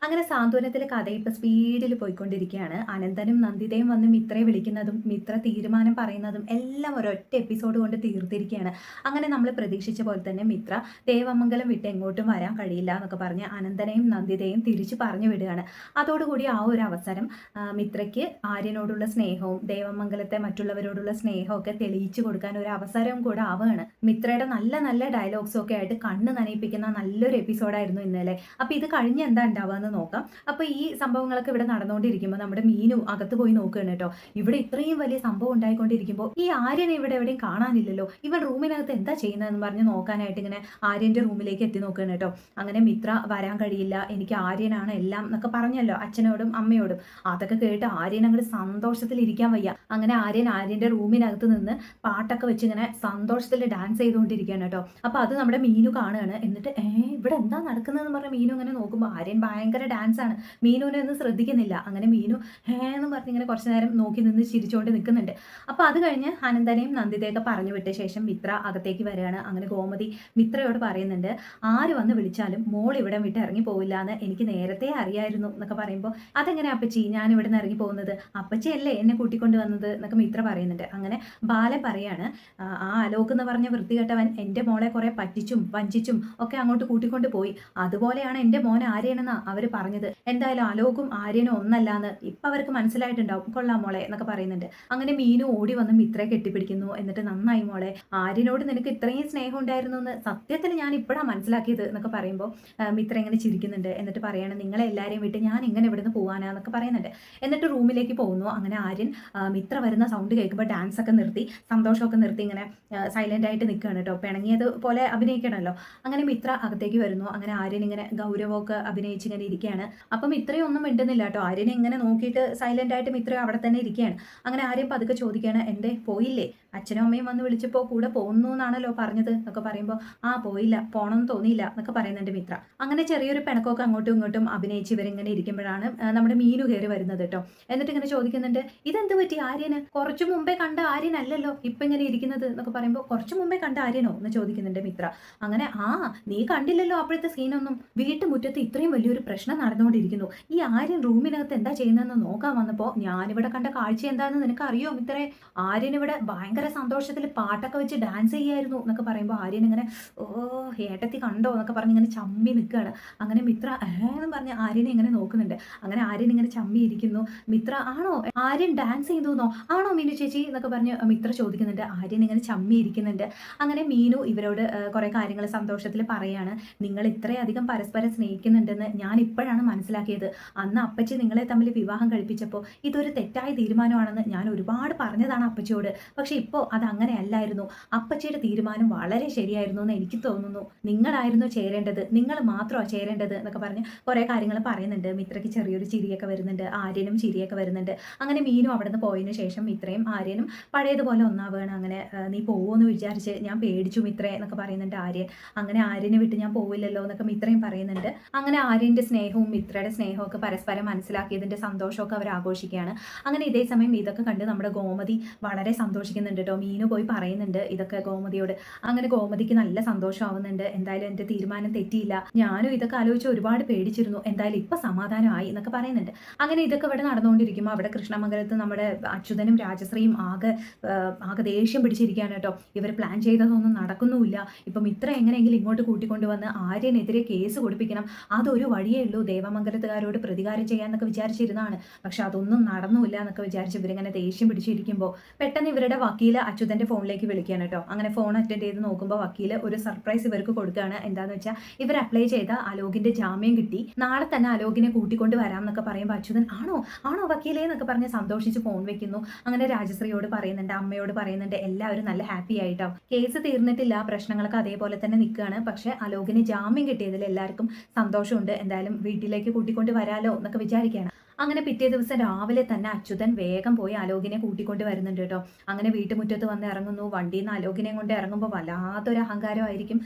അങ്ങനെ സാന്ത്വനത്തിലെ കഥ ഇപ്പൊ സ്പീഡിൽ പോയിക്കൊണ്ടിരിക്കുകയാണ്. അനന്തനും നന്ദിതയും വന്ന് മിത്രയെ വിളിക്കുന്നതും മിത്ര തീരുമാനം പറയുന്നതും എല്ലാം ഒരൊറ്റ എപ്പിസോഡ് കൊണ്ട് തീർത്തിരിക്കുകയാണ്. അങ്ങനെ നമ്മൾ പ്രതീക്ഷിച്ച പോലെ തന്നെ മിത്ര ദേവമംഗലം വിട്ട് എങ്ങോട്ടും വരാൻ കഴിയില്ല എന്നൊക്കെ പറഞ്ഞ് അനന്തനെയും നന്ദിതയും തിരിച്ചു പറഞ്ഞു വിടുകയാണ്. അതോടുകൂടി ആ ഒരു അവസരം മിത്രയ്ക്ക് ആര്യനോടുള്ള സ്നേഹവും ദേവമംഗലത്തെ മറ്റുള്ളവരോടുള്ള സ്നേഹവും ഒക്കെ തെളിയിച്ചു കൊടുക്കാൻ ഒരു അവസരവും കൂടെ ആവുകയാണ്. മിത്രയുടെ നല്ല നല്ല ഡയലോഗ്സും ഒക്കെ ആയിട്ട് കണ്ണ് നനയിപ്പിക്കുന്ന നല്ലൊരു എപ്പിസോഡായിരുന്നു ഇന്നലെ. അപ്പൊ ഇത് കഴിഞ്ഞ് എന്താ ഉണ്ടാവുക നോക്കാം. അപ്പൊ ഈ സംഭവങ്ങളൊക്കെ ഇവിടെ നടന്നുകൊണ്ടിരിക്കുമ്പോൾ നമ്മുടെ മീനു അകത്ത് പോയി നോക്കുകയാണ് കേട്ടോ. ഇവിടെ ഇത്രയും വലിയ സംഭവം ഉണ്ടായിക്കൊണ്ടിരിക്കുമ്പോൾ ഈ ആര്യനെ ഇവിടെ എവിടെയും കാണാനില്ലല്ലോ, ഇവൻ റൂമിനകത്ത് എന്താ ചെയ്യുന്നതെന്ന് പറഞ്ഞ് നോക്കാനായിട്ട് ഇങ്ങനെ ആര്യന്റെ റൂമിലേക്ക് എത്തി നോക്കുകയാണ് കേട്ടോ. അങ്ങനെ മിത്ര വരാൻ കഴിയില്ല, എനിക്ക് ആര്യനാണ് എല്ലാം എന്നൊക്കെ പറഞ്ഞല്ലോ അച്ഛനോടും അമ്മയോടും. അതൊക്കെ കേട്ട് ആര്യൻ അങ്ങോട്ട് സന്തോഷത്തിൽ ഇരിക്കാൻ വയ്യ. അങ്ങനെ ആര്യന്റെ റൂമിനകത്ത് നിന്ന് പാട്ടൊക്കെ വെച്ച് ഇങ്ങനെ സന്തോഷത്തിൽ ഡാൻസ് ചെയ്തുകൊണ്ടിരിക്കുകയാണ് കേട്ടോ. അപ്പൊ അത് നമ്മുടെ മീനു കാണുകയാണ്. എന്നിട്ട് ഇവിടെ എന്താ നടക്കുന്നതെന്ന് പറഞ്ഞ മീനു ഇങ്ങനെ നോക്കുമ്പോൾ ആര്യൻ ഭയങ്കര ഡാൻസ് ആണ്. മീനുവിനെ ഒന്നും ശ്രദ്ധിക്കുന്നില്ല. അങ്ങനെ മീനു എന്ന് പറഞ്ഞ് ഇങ്ങനെ കുറച്ചു നേരം നോക്കി നിന്ന് ചിരിച്ചുകൊണ്ട് നിൽക്കുന്നുണ്ട്. അപ്പൊ അത് കഴിഞ്ഞ് അനന്തനെയും നന്ദിതയൊക്കെ പറഞ്ഞു വിട്ട ശേഷം മിത്ര അകത്തേക്ക് വരികയാണ്. അങ്ങനെ ഗോമതി മിത്രയോട് പറയുന്നുണ്ട്, ആര് വന്ന് വിളിച്ചാലും മോൾ ഇവിടെ വിട്ട് ഇറങ്ങി പോവില്ല എന്ന് എനിക്ക് നേരത്തെ അറിയായിരുന്നു എന്നൊക്കെ പറയുമ്പോൾ, അതെങ്ങനെ അപ്പച്ചി ഞാൻ ഇവിടെ നിന്ന് ഇറങ്ങി പോകുന്നത്, അപ്പച്ചി അല്ലേ എന്നെ കൂട്ടിക്കൊണ്ട് വന്നത് എന്നൊക്കെ മിത്ര പറയുന്നുണ്ട്. അങ്ങനെ ബാലൻ പറയാണ്, ആ അലോക് എന്ന് പറഞ്ഞ വൃത്തികെട്ടവൻ എൻ്റെ മോളെ കുറെ പറ്റിച്ചും വഞ്ചിച്ചും ഒക്കെ അങ്ങോട്ട് കൂട്ടിക്കൊണ്ട് പോയി. അതുപോലെയാണ് എൻ്റെ മോൻ ആര്യനെന്നാ അവര് പറഞ്ഞത്. എന്തായാലും അലോകും ആര്യനും ഒന്നല്ലാന്ന് ഇപ്പൊ അവർക്ക് മനസ്സിലായിട്ടുണ്ടാവും. കൊള്ളാം മോളെ എന്നൊക്കെ പറയുന്നുണ്ട്. അങ്ങനെ മീനു ഓടി വന്ന് മിത്രയെ കെട്ടിപ്പിടിക്കുന്നു. എന്നിട്ട് നന്നായി മോളെ, ആര്യനോട് നിനക്ക് ഇത്രയും സ്നേഹം ഉണ്ടായിരുന്നു എന്ന് സത്യത്തിൽ ഞാൻ ഇപ്പോഴാണ് മനസ്സിലാക്കിയത് എന്നൊക്കെ പറയുമ്പോൾ മിത്ര ഇങ്ങനെ ചിരിക്കുന്നുണ്ട്. എന്നിട്ട് പറയാണ്, നിങ്ങളെ എല്ലാവരെയും വിട്ട് ഞാൻ ഇങ്ങനെ ഇവിടുന്ന് പോകാനാന്നൊക്കെ പറയുന്നുണ്ട്. എന്നിട്ട് റൂമിലേക്ക് പോകുന്നു. അങ്ങനെ ആര്യൻ മിത്ര വരുന്ന സൗണ്ട് കേൾക്കുമ്പോൾ ഡാൻസ് ഒക്കെ നിർത്തി സന്തോഷമൊക്കെ നിർത്തി ഇങ്ങനെ സൈലന്റ് ആയിട്ട് നിൽക്കുകയാണ് കേട്ടോ. പിണങ്ങിയത് പോലെ അഭിനയിക്കണമല്ലോ. അങ്ങനെ മിത്ര അകത്തേക്ക് വരുന്നു. അങ്ങനെ ആര്യൻ ഇങ്ങനെ ഗൗരവമൊക്കെ അഭിനയിച്ച് ഇങ്ങനെ ഇരിക്കുകയാണ്. അപ്പം ഇത്രയും ഒന്നും മിണ്ടുന്നില്ല കേട്ടോ. ആര്യനെ ഇങ്ങനെ നോക്കിയിട്ട് സൈലന്റ് ആയിട്ട് മിത്ര അവിടെ തന്നെ ഇരിക്കുകയാണ്. അങ്ങനെ ആര്യൻ പതുക്കെ ചോദിക്കുകയാണ്, എന്തേ പോയില്ലേ, അച്ഛനും അമ്മയും വന്ന് വിളിച്ചപ്പോൾ കൂടെ പോകുന്നു എന്നാണല്ലോ പറഞ്ഞത് എന്നൊക്കെ പറയുമ്പോൾ, ആ പോയില്ല, പോണമെന്ന് തോന്നിയില്ല എന്നൊക്കെ പറയുന്നുണ്ട് മിത്ര. അങ്ങനെ ചെറിയൊരു പിണക്കമൊക്കെ അങ്ങോട്ടും ഇങ്ങോട്ടും അഭിനയിച്ച് ഇവരിങ്ങനെ ഇരിക്കുമ്പോഴാണ് നമ്മുടെ മീനു കയറി വരുന്നത് കേട്ടോ. എന്നിട്ട് ഇങ്ങനെ ചോദിക്കുന്നുണ്ട്, ഇതെന്ത് പറ്റി ആര്യന്, കുറച്ചു മുമ്പേ കണ്ട ആര്യനല്ലല്ലോ ഇപ്പൊ ഇങ്ങനെ ഇരിക്കുന്നത് എന്നൊക്കെ പറയുമ്പോൾ, കുറച്ചു മുമ്പേ കണ്ട ആര്യനോ എന്ന് ചോദിക്കുന്നുണ്ട് മിത്ര. അങ്ങനെ നീ കണ്ടില്ലല്ലോ അപ്പോഴത്തെ സീനൊന്നും, വീട്ടുമുറ്റത്ത് ഇത്രയും വലിയൊരു പ്രശ്നം നടന്നുകൊണ്ടിരിക്കുന്നു, ഈ ആര്യൻ റൂമിനകത്ത് എന്താ ചെയ്യുന്നതെന്ന് നോക്കാൻ വന്നപ്പോൾ ഞാനിവിടെ കണ്ട കാഴ്ച എന്താണെന്ന് നിനക്ക് അറിയോ മിത്രേ, ആര്യൻ ഇവിടെ ഭയങ്കര സന്തോഷത്തിൽ പാട്ടൊക്കെ വെച്ച് ഡാൻസ് ചെയ്യായിരുന്നു എന്നൊക്കെ പറയുമ്പോൾ ആര്യൻ ഇങ്ങനെ, ഓ ഏട്ടത്തി കണ്ടോ എന്നൊക്കെ പറഞ്ഞ് ഇങ്ങനെ ചമ്മി നിൽക്കുകയാണ്. അങ്ങനെ മിത്ര എന്ന് പറഞ്ഞ് ആര്യനെ ഇങ്ങനെ നോക്കുന്നുണ്ട്. അങ്ങനെ ആര്യൻ ഇങ്ങനെ ചമ്മി ഇരിക്കുന്നു. മിത്ര, ആണോ ആര്യൻ ഡാൻസ് ചെയ്തുന്നോ, ആണോ മീനു ചേച്ചി എന്നൊക്കെ പറഞ്ഞ് മിത്ര ചോദിക്കുന്നുണ്ട്. ആര്യൻ ഇങ്ങനെ ചമ്മി ഇരിക്കുന്നുണ്ട്. അങ്ങനെ മീനു ഇവരോട് കുറെ കാര്യങ്ങൾ സന്തോഷത്തിൽ പറയാണ്, നിങ്ങൾ ഇത്രയധികം പരസ്പരം സ്നേഹിക്കുന്നുണ്ടെന്ന് ഞാൻ ഇപ്പോഴാണ് മനസ്സിലാക്കിയത്. അന്ന് അപ്പച്ചി നിങ്ങളെ തമ്മിൽ വിവാഹം കഴിപ്പിച്ചപ്പോൾ ഇതൊരു തെറ്റായ തീരുമാനമാണെന്ന് ഞാൻ ഒരുപാട് പറഞ്ഞതാണ് അപ്പച്ചിയോട്. പക്ഷെ ഇപ്പോൾ അത് അങ്ങനെയല്ലായിരുന്നു. അപ്പച്ചിയുടെ തീരുമാനം വളരെ ശരിയായിരുന്നു എന്ന് എനിക്ക് തോന്നുന്നു. നിങ്ങളായിരുന്നു ചേരേണ്ടത്, നിങ്ങൾ മാത്രമാണ് ചേരേണ്ടത് എന്നൊക്കെ പറഞ്ഞ് കുറെ കാര്യങ്ങൾ പറയുന്നുണ്ട്. മിത്രയ്ക്ക് ചെറിയൊരു ചിരിയൊക്കെ വരുന്നുണ്ട്. ആര്യനും ചിരിയൊക്കെ വരുന്നുണ്ട്. അങ്ങനെ മീനും അവിടെ നിന്ന് പോയതിനു ശേഷം മിത്രയും ആര്യനും പഴയതുപോലെ ഒന്നാവുകയാണ്. അങ്ങനെ നീ പോകുമെന്ന് വിചാരിച്ച് ഞാൻ പേടിച്ചു മിത്രേ എന്നൊക്കെ പറയുന്നുണ്ട് ആര്യൻ. അങ്ങനെ ആര്യനെ വിട്ട് ഞാൻ പോവില്ലല്ലോ എന്നൊക്കെ മിത്രയും പറയുന്നുണ്ട്. അങ്ങനെ ആര്യന്റെ സ്നേഹവും മിത്രയുടെ സ്നേഹവും ഒക്കെ പരസ്പരം മനസ്സിലാക്കിയതിന്റെ സന്തോഷമൊക്കെ അവർ ആഘോഷിക്കുകയാണ്. അങ്ങനെ ഇതേ സമയം ഇതൊക്കെ കണ്ട് നമ്മുടെ ഗോമതി വളരെ സന്തോഷിക്കുന്നുണ്ട് കേട്ടോ. മീനു പോയി പറയുന്നുണ്ട് ഇതൊക്കെ ഗോമതിയോട്. അങ്ങനെ ഗോമതിക്ക് നല്ല സന്തോഷമാവുന്നുണ്ട്. എന്തായാലും എന്റെ തീരുമാനം തെറ്റിയില്ല, ഞാനും ഇതൊക്കെ ആലോചിച്ച് ഒരുപാട് പേടിച്ചിരുന്നു, എന്തായാലും ഇപ്പൊ സമാധാനമായി എന്നൊക്കെ പറയുന്നുണ്ട്. അങ്ങനെ ഇതൊക്കെ ഇവിടെ നടന്നുകൊണ്ടിരിക്കുമ്പോൾ അവിടെ കൃഷ്ണമംഗലത്ത് നമ്മുടെ അച്യുതനും രാജശ്രീയും ആകെ ദേഷ്യം പിടിച്ചിരിക്കുകയാണ് കേട്ടോ. ഇവർ പ്ലാൻ ചെയ്തതൊന്നും നടക്കുന്നുമില്ല. ഇപ്പം ഇത്ര എങ്ങനെയെങ്കിലും ഇങ്ങോട്ട് കൂട്ടിക്കൊണ്ടുവന്ന് ആര്യനെതിരെ കേസ് കൊടുപ്പിക്കണം, അതൊരു വഴിയേ ഉള്ളൂ, ദേവമംഗലത്തുകാരോട് പ്രതികാരം ചെയ്യാന്നൊക്കെ വിചാരിച്ചിരുന്നതാണ്. പക്ഷെ അതൊന്നും നടന്നുമില്ല എന്നൊക്കെ വിചാരിച്ച് ഇവരിങ്ങനെ ദേഷ്യം പിടിച്ചിരിക്കുമ്പോൾ പെട്ടെന്ന് ഇവരുടെ വക്കീല് അച്യുതന്റെ ഫോണിലേക്ക് വിളിക്കുകയാണ് കേട്ടോ. അങ്ങനെ ഫോൺ അറ്റൻഡ് ചെയ്ത് നോക്കുമ്പോൾ വക്കീല് ഒരു സർപ്രൈസ് ഇവർക്ക് കൊടുക്കുകയാണ്. എന്താന്ന് വെച്ചാൽ ഇവർ അപ്ലൈ ചെയ്ത അലോകിന്റെ ജാമ്യം കിട്ടി, നാളെ തന്നെ അലോകിനെ കൂട്ടിക്കൊണ്ട് വരാം എന്നൊക്കെ പറയുമ്പോൾ അച്യുതൻ ആണോ വക്കീലേ എന്നൊക്കെ പറഞ്ഞ് സന്തോഷിച്ച് ഫോൺ വെക്കുന്നു. അങ്ങനെ രാജശ്രീയോട് പറയുന്നുണ്ട്, അമ്മയോട് പറയുന്നുണ്ട്, എല്ലാവരും നല്ല ഹാപ്പി ആയിട്ടോ. കേസ് തീർന്നിട്ടില്ല, പ്രശ്നങ്ങളൊക്കെ അതേപോലെ തന്നെ നിൽക്കുകയാണ്. പക്ഷെ അലോകിന് ജാമ്യം കിട്ടിയതിൽ എല്ലാവർക്കും സന്തോഷമുണ്ട്. എന്തായാലും വീട്ടിലേക്ക് കൂട്ടിക്കൊണ്ട് വരാലോ എന്നൊക്കെ വിചാരിക്കുകയാണ്. അങ്ങനെ പിറ്റേ ദിവസം രാവിലെ തന്നെ അച്യുതൻ വേഗം പോയി അലോകിനെ കൂട്ടിക്കൊണ്ട് വരുന്നുണ്ട് കേട്ടോ. അങ്ങനെ വീട്ടുമുറ്റത്ത് വന്ന് ഇറങ്ങുന്നു. വണ്ടിയിൽ നിന്ന് അലോകിനെ കൊണ്ട് ഇറങ്ങുമ്പോൾ വല്ലാത്തൊരു അഹങ്കാരമായിരിക്കും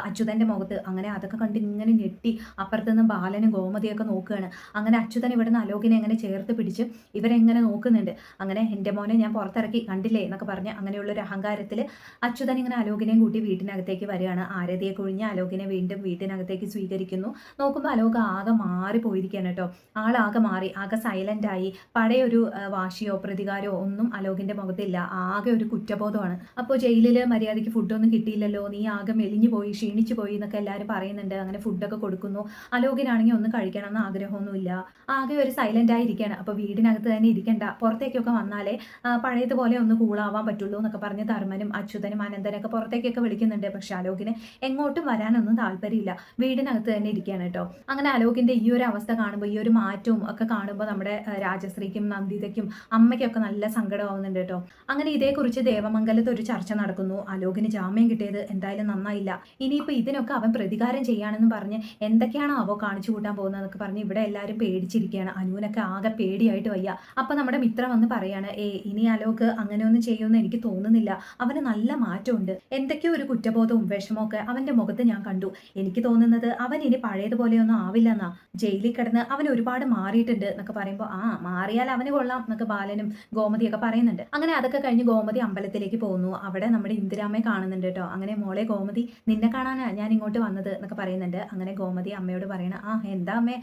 അച്യുതന്റെ മുഖത്ത്. അങ്ങനെ അതൊക്കെ കണ്ട് ഇങ്ങനെ ഞെട്ടി അപ്പുറത്ത് നിന്ന് ബാലനും ഗോമതിയൊക്കെ നോക്കുകയാണ്. അങ്ങനെ അച്യുതൻ ഇവിടുന്ന് അലോകിനെ എങ്ങനെ ചേർത്ത് പിടിച്ച് ഇവരെങ്ങനെ നോക്കുന്നുണ്ട്. അങ്ങനെ എൻ്റെ മോനെ ഞാൻ പുറത്തിറക്കി കണ്ടില്ലേ എന്നൊക്കെ പറഞ്ഞ് അങ്ങനെയുള്ളൊരു അഹങ്കാരത്തിൽ അച്യുതൻ ഇങ്ങനെ അലോകിനെയും കൂട്ടി വീട്ടിനകത്തേക്ക് വരികയാണ്. ആരതിയെ കുഴിഞ്ഞ് അലോകിനെ വീണ്ടും വീട്ടിനകത്തേക്ക് സ്വീകരിക്കുന്നു. നോക്കുമ്പോൾ അലോക ആകെ മാറിപ്പോയിരിക്കുകയാണ് കേട്ടോ. ആളാകെ മാറി, ആകെ സൈലൻ്റായി. പഴയൊരു വാശിയോ പ്രതികാരമോ ഒന്നും അലോകിൻ്റെ മുഖത്തില്ല. ആകെ ഒരു കുറ്റബോധമാണ്. അപ്പോൾ ജയിലിൽ മര്യാദയ്ക്ക് ഫുഡൊന്നും കിട്ടിയില്ലല്ലോ, നീ ആകെ മെലിഞ്ഞു പോയി, ക്ഷീണിച്ചു പോയി എന്നൊക്കെ എല്ലാവരും പറയുന്നുണ്ട്. അങ്ങനെ ഫുഡൊക്കെ കൊടുക്കുന്നു. അലോകിനാണെങ്കിൽ ഒന്നും കഴിക്കണമെന്ന് ആഗ്രഹമൊന്നുമില്ല. ആകെ ഒരു സൈലൻ്റായി ഇരിക്കുകയാണ്. അപ്പോൾ വീടിനകത്ത് തന്നെ ഇരിക്കണ്ട, പുറത്തേക്കൊക്കെ വന്നാലേ പഴയതുപോലെ ഒന്ന് കൂളാവാൻ പറ്റുള്ളൂ എന്നൊക്കെ പറഞ്ഞ് ധർമ്മനും അച്യുതനും അനന്തനൊക്കെ പുറത്തേക്കൊക്കെ വിളിക്കുന്നുണ്ട്. പക്ഷെ അലോകിന് എങ്ങോട്ടും വരാനൊന്നും താല്പര്യമില്ല, വീടിനകത്ത് തന്നെ ഇരിക്കുകയാണ് കേട്ടോ. അങ്ങനെ അലോകിൻ്റെ ഈ ഒരു അവസ്ഥ കാണുമ്പോൾ, ഈ ഒരു മാറ്റവും ഒക്കെ കാണുമ്പോൾ നമ്മുടെ രാജശ്രീക്കും നന്ദിതയ്ക്കും അമ്മയ്ക്കൊക്കെ നല്ല സങ്കടമാവുന്നുണ്ട് കേട്ടോ. അങ്ങനെ ഇതേക്കുറിച്ച് ദേവമംഗലത്ത് ഒരു ചർച്ച നടക്കുന്നു. അലോകിന് ജാമ്യം കിട്ടിയത് എന്തായാലും നന്നായില്ല, ഇനിയിപ്പോൾ ഇതിനൊക്കെ അവൻ പ്രതികാരം ചെയ്യാണെന്നും പറഞ്ഞ് എന്തൊക്കെയാണോ അവ കാണിച്ചു കൂട്ടാൻ പോകുന്നതെന്നൊക്കെ പറഞ്ഞ് ഇവിടെ എല്ലാവരും പേടിച്ചിരിക്കുകയാണ്. അനുവിനൊക്കെ ആകെ പേടിയായിട്ട് വയ്യ. അപ്പം നമ്മുടെ മിത്ര വന്ന് പറയാണ്, ഇനി അലോക് അങ്ങനെയൊന്നും ചെയ്യുമെന്ന് എനിക്ക് തോന്നുന്നില്ല, അവന് നല്ല മാറ്റമുണ്ട്, എന്തൊക്കെയോ ഒരു കുറ്റബോധവും വിഷമമൊക്കെ അവൻ്റെ മുഖത്ത് ഞാൻ കണ്ടു. എനിക്ക് തോന്നുന്നത് അവൻ ഇനി പഴയതുപോലെയൊന്നും ആവില്ലെന്നാ. ജയിലിൽ കിടന്ന് അവൻ ഒരുപാട് മാറിയിട്ടുണ്ട് എന്നൊക്കെ പറയുമ്പോൾ മാറിയാൽ അവന് കൊള്ളാം എന്നൊക്കെ ബാലനും ഗോമതിയൊക്കെ പറയുന്നുണ്ട്. അങ്ങനെ അതൊക്കെ കഴിഞ്ഞ് ഗോമതി അമ്പലത്തിലേക്ക് പോകുന്നു. അവിടെ നമ്മുടെ ഇന്ദിരാമ്മയെ കാണുന്നുണ്ട് കേട്ടോ. അങ്ങനെ മോളെ ഗോമതി, നിന്നെ കാണാനാ ഞാൻ ഇങ്ങോട്ട് വന്നത് എന്നൊക്കെ പറയുന്നുണ്ട്. അങ്ങനെ ഗോമതി അമ്മയോട് പറയണ, എന്താ അമ്മേ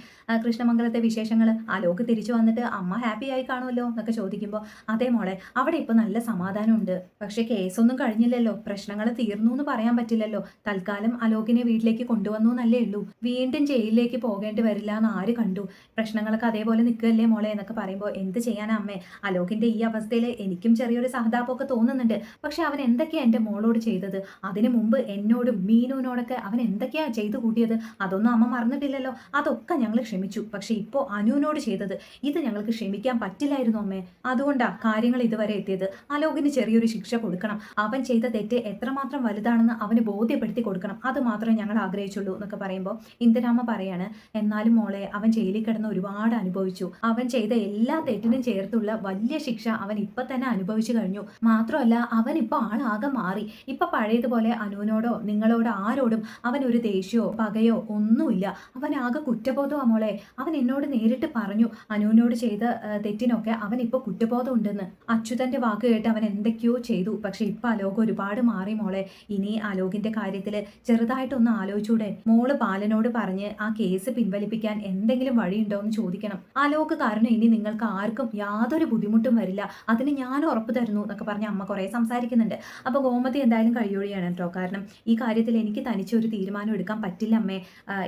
കൃഷ്ണമംഗലത്തെ വിശേഷങ്ങൾ, അലോക് തിരിച്ചു വന്നിട്ട് അമ്മ ഹാപ്പി ആയി കാണുമല്ലോ എന്നൊക്കെ ചോദിക്കുമ്പോൾ, അതേ മോളെ, അവിടെ ഇപ്പോൾ നല്ല സമാധാനമുണ്ട്. പക്ഷേ കേസൊന്നും കഴിഞ്ഞില്ലല്ലോ, പ്രശ്നങ്ങൾ തീർന്നു എന്ന് പറയാൻ പറ്റില്ലല്ലോ. തൽക്കാലം അലോകിനെ വീട്ടിലേക്ക് കൊണ്ടുവന്നു എന്നല്ലേ ഉള്ളൂ, വീണ്ടും ജയിലിലേക്ക് പോകേണ്ടി വരില്ല എന്ന് ആര് കണ്ടു. പ്രശ്നങ്ങളൊക്കെ അതേപോലെ നിൽക്കുകയല്ലേ മോളെ എന്നൊക്കെ പറയുമ്പോൾ, എന്ത് ചെയ്യാനാ അമ്മേ, അലോകിൻ്റെ ഈ അവസ്ഥയിൽ എനിക്കും ചെറിയൊരു സഹതാപമൊക്കെ തോന്നുന്നുണ്ട്. പക്ഷെ അവൻ എന്തൊക്കെയാണ് എൻ്റെ മോളോട് ചെയ്തത്, അതിനു മുമ്പ് എന്നോടും മീനുവിനോടൊക്കെ അവൻ എന്തൊക്കെയാ ചെയ്തു കൂട്ടിയത്, അതൊന്നും അമ്മ മറന്നിട്ടില്ലല്ലോ. അതൊക്കെ ഞങ്ങൾ ക്ഷമിച്ചു. പക്ഷെ ഇപ്പോൾ അനുവിനോട് ചെയ്തത്, ഇത് ഞങ്ങൾക്ക് ക്ഷമിക്കാൻ പറ്റില്ലായിരുന്നു അമ്മേ. അതുകൊണ്ടാ കാര്യങ്ങൾ ഇതുവരെ എത്തിയത്. അലോകിന് ചെറിയൊരു ശിക്ഷ കൊടുക്കണം, അവൻ ചെയ്ത തെറ്റ് എത്രമാത്രം വലുതാണെന്ന് അവന് ബോധ്യപ്പെടുത്തി കൊടുക്കണം, അത് മാത്രമേ ഞങ്ങൾ ആഗ്രഹിച്ചുള്ളൂ എന്നൊക്കെ പറയുമ്പോൾ ഇന്ദിരാമ്മ പറയാണ്, എന്നാലും മോളെ, അവൻ ജയിലിൽ കിടന്ന് ഒരുപാട് അനുഭവിച്ചു. അവൻ ചെയ്ത എല്ലാ തെറ്റിനും ചേർത്തുള്ള വലിയ ശിക്ഷ അവൻ ഇപ്പൊ തന്നെ അനുഭവിച്ചു കഴിഞ്ഞു. മാത്രമല്ല അവൻ ഇപ്പൊ ആളാകെ മാറി. ഇപ്പൊ പഴയതുപോലെ അനുവിനോടോ നിങ്ങളോടോ ആരോടും അവൻ ഒരു ദേഷ്യമോ പകയോ ഒന്നുമില്ല. അവൻ ആകെ കുറ്റബോധമാ മോളെ. അവൻ എന്നോട് നേരിട്ട് പറഞ്ഞു, അനുവിനോട് ചെയ്ത തെറ്റിനൊക്കെ അവൻ ഇപ്പൊ കുറ്റബോധം ഉണ്ടെന്ന്. അച്യുതന്റെ വാക്ക് കേട്ട് അവൻ എന്തൊക്കെയോ ചെയ്തു. പക്ഷെ ഇപ്പൊ അലോക് ഒരുപാട് മാറി മോളെ. ഇനി അലോകിന്റെ കാര്യത്തിൽ ചെറുതായിട്ടൊന്ന് ആലോചിച്ചൂടെ? മോള് ബാലനോട് പറഞ്ഞ് ആ കേസ് പിൻവലിപ്പിക്കാൻ എന്തെങ്കിലും വഴിയുണ്ടോ എന്ന് ചോദിക്കണം. അലോക് കാരണം ഇനി നിങ്ങൾക്ക് ആർക്കും യാതൊരു ബുദ്ധിമുട്ടും വരില്ല, അതിന് ഞാൻ ഉറപ്പ് തരുന്നു എന്നൊക്കെ പറഞ്ഞ് അമ്മ കുറേ സംസാരിക്കുന്നുണ്ട്. അപ്പോൾ ഗോമതി എന്തായാലും കഴിയൊഴിയാണ് കേട്ടോ. കാരണം ഈ കാര്യത്തിൽ എനിക്ക് തനിച്ചൊരു തീരുമാനം എടുക്കാൻ പറ്റില്ല അമ്മേ,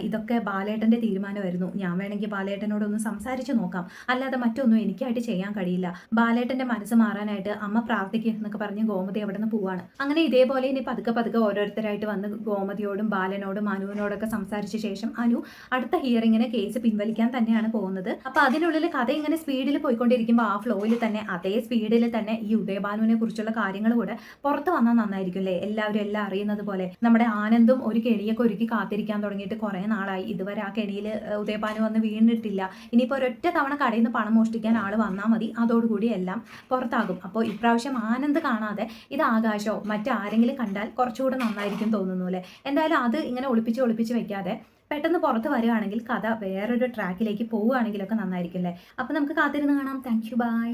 ഇതൊക്കെ ബാലേട്ടൻ്റെ തീരുമാനമായിരുന്നു. ഞാൻ വേണമെങ്കിൽ ബാലേട്ടനോടൊന്ന് സംസാരിച്ച് നോക്കാം, അല്ലാതെ മറ്റൊന്നും എനിക്കായിട്ട് ചെയ്യാൻ കഴിയില്ല. ബാലേട്ടൻ്റെ മനസ്സ് മാറാനായിട്ട് അമ്മ പ്രാർത്ഥിക്കുക എന്നൊക്കെ പറഞ്ഞ് ഗോമതി അവിടെ നിന്ന് പോവാണ്. അങ്ങനെ ഇതേപോലെ ഇനി പതുക്കെ പതുക്കെ ഓരോരുത്തരായിട്ട് വന്ന് ഗോമതിയോടും ബാലനോടും അനുവിനോടൊക്കെ സംസാരിച്ച ശേഷം അനു അടുത്ത ഹിയറിങ്ങിന് കേസ് പിൻവലിക്കാൻ തന്നെയാണ് പോകുന്നത്. അപ്പോൾ അതിനുള്ളിൽ കഥ ഇങ്ങനെ സ്പീഡിൽ പോയിക്കൊണ്ടിരിക്കുമ്പോൾ ആ ഫ്ലോയിൽ തന്നെ അതേ സ്പീഡിൽ തന്നെ ഈ ഉദയഭാനുവിനെ കുറിച്ചുള്ള കാര്യങ്ങൾ കൂടെ പുറത്ത് വന്നാൽ നന്നായിരിക്കും അല്ലേ? എല്ലാവരും എല്ലാം അറിയുന്നത് പോലെ നമ്മുടെ ആനന്ദും ഒരു കെണിയൊക്കെ ഒരുക്കി കാത്തിരിക്കാൻ തുടങ്ങിയിട്ട് കുറേ നാളായി. ഇതുവരെ ആ കെണിയിൽ ഉദയഭാനു വന്ന് വീണിട്ടില്ല. ഇനിയിപ്പോൾ ഒരൊറ്റ തവണ കടയിൽ നിന്ന് പണം മോഷ്ടിക്കാൻ ആൾ വന്നാൽ മതി, അതോടുകൂടി എല്ലാം പുറത്താകും. അപ്പോൾ ഇപ്രാവശ്യം ആനന്ദ് കാണാതെ ഇത് ആകാശോ മറ്റാരെങ്കിലും കണ്ടാൽ കുറച്ചുകൂടെ നന്നായിരിക്കും തോന്നുന്നു അല്ലേ? എന്തായാലും അത് ഇങ്ങനെ ഒളിപ്പിച്ച് വെക്കാതെ പെട്ടെന്ന് പുറത്ത് വരികയാണെങ്കിൽ കഥ വേറൊരു ട്രാക്കിലേക്ക് പോവുകയാണെങ്കിലൊക്കെ നന്നായിരിക്കും അല്ലേ? അപ്പോൾ നമുക്ക് കാത്തിരുന്ന് കാണാം. Thank you, by.